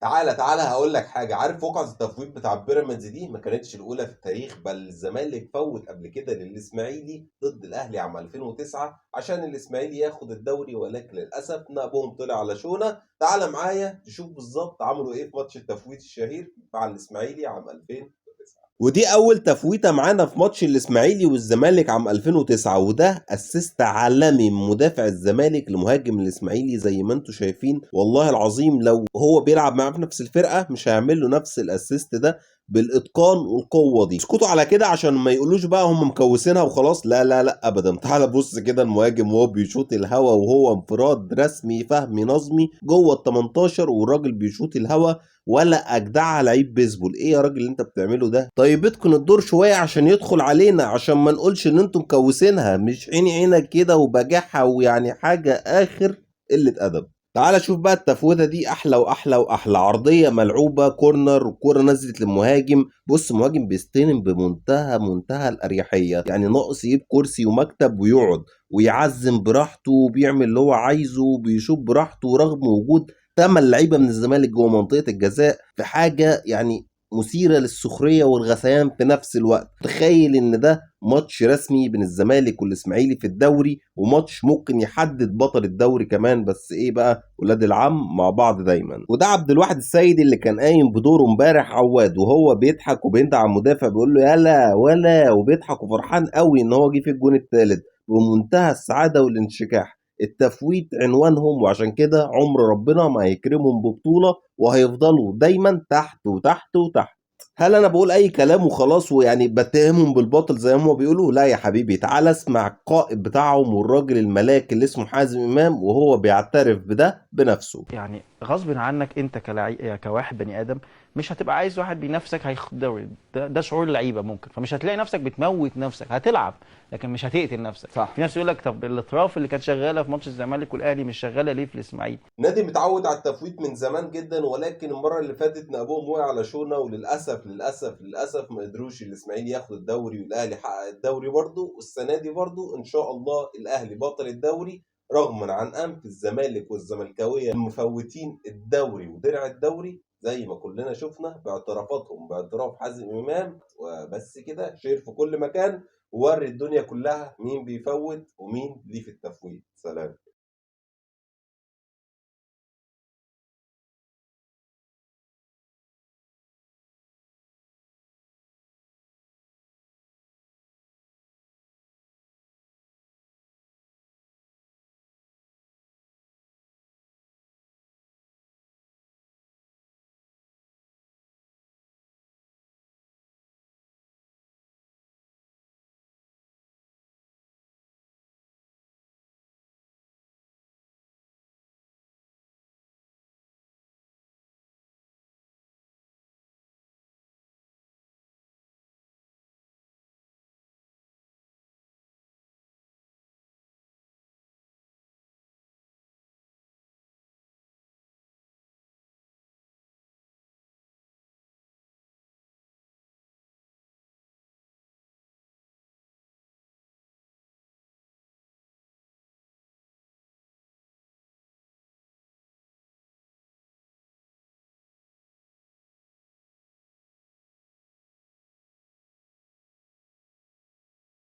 تعالَ هاقول لك حاجة، عارف وقعة التفويض بتاع بيراميدز دي ما كانتش الأولى في التاريخ، بل الزمالك فوّت قبل كده للإسماعيلي ضد الأهلي عام 2009 عشان الإسماعيلي ياخد الدوري، ولكن للأسف نقبهم طلع على شونة. تعالَ معايا تشوف بالضبط عملوا إيه في ماتش التفويت الشهير مع الإسماعيلي عام 2009. ودي أول تفويتة معانا في ماتش الإسماعيلي والزمالك عام 2009، وده أسيست عالمي من مدافع الزمالك لمهاجم الإسماعيلي زي ما أنتم شايفين. والله العظيم لو هو بيلعب معاه في نفس الفرقة مش هيعمل له نفس الأسيست ده بالإتقان والقوة دي. اسكتوا على كده عشان ما يقولوش بقى هم مكوسينها وخلاص، لا لا لا أبدا. تعال بص كده المهاجم وهو بيشوط الهوا وهو انفراد رسمي فهمي نظمي جوه ال 18 والراجل بيشوط الهوا ولا اجدعها لعيب بيسبول. ايه يا راجل اللي انت بتعمله ده؟ طيب اتقن الدور شويه عشان يدخل علينا، عشان ما نقولش ان انتم مكوسينها. مش عيني عينك كده وبجاحه ويعني حاجه اخر قله ادب. تعال شوف بقى التفويته دي احلى واحلى واحلى. عرضيه ملعوبه كورنر والكوره نزلت للمهاجم. بص مهاجم بيستلم بمنتهى الاريحيه، يعني ناقص يجيب كرسي ومكتب ويقعد ويعزم براحته وبيعمل اللي هو عايزه وبيشوف براحته رغم وجود 8 لعيبه من الزمالك جوه منطقه الجزاء. في حاجه يعني مثيره للسخريه والغثيان في نفس الوقت. تخيل ان ده ماتش رسمي بين الزمالك والاسماعيلي في الدوري، وماتش ممكن يحدد بطل الدوري كمان. بس ايه بقى، ولاد العم مع بعض دايما. وده عبد الواحد السيد اللي كان قايم بدوره امبارح عواد، وهو بيضحك وبيندع على المدافع بيقول له يلا ولا، وبيضحك وفرحان قوي ان هو جه في الجون الثالث بمنتهى السعاده والانشكاح. التفويت عنوانهم، وعشان كده عمر ربنا ما هيكرمهم ببطولة وهيفضلوا دايما تحت وتحت وتحت. هل انا بقول اي كلام وخلاص ويعني بتهمهم بالباطل زي ما هم بيقولوا؟ لا يا حبيبي، تعال اسمع القائد بتاعهم والراجل الملاك اللي اسمه حازم امام وهو بيعترف بده بنفسه. يعني غصب عنك انت كواحد بني ادم مش هتبقى عايز واحد بينافسك هياخد الدوري. ده شعور اللعيبه ممكن، فمش هتلاقي نفسك بتموت نفسك، هتلعب لكن مش هتقتل نفسك. صح. في ناس يقول لك طب الاطراف اللي كانت شغاله في ماتش الزمالك والاهلي مش شغاله ليه في الاسماعيلي؟ نادي متعود على التفويت من زمان جدا، ولكن المره اللي فاتت نقبهم وقع على شونه، وللاسف للاسف للاسف ما قدروش الاسماعيلي ياخد الدوري والاهلي حقق الدوري برضه. والسنه دي برضه ان شاء الله الاهلي بطل الدوري رغما عن انف الزمالك والزملكاويه المفوتين الدوري ودرع الدوري زي ما كلنا شفنا باعترافاتهم باعتراف حازم امام. وبس كده، شير في كل مكان ووري الدنيا كلها مين بيفوت ومين ليه في التفويت. سلام.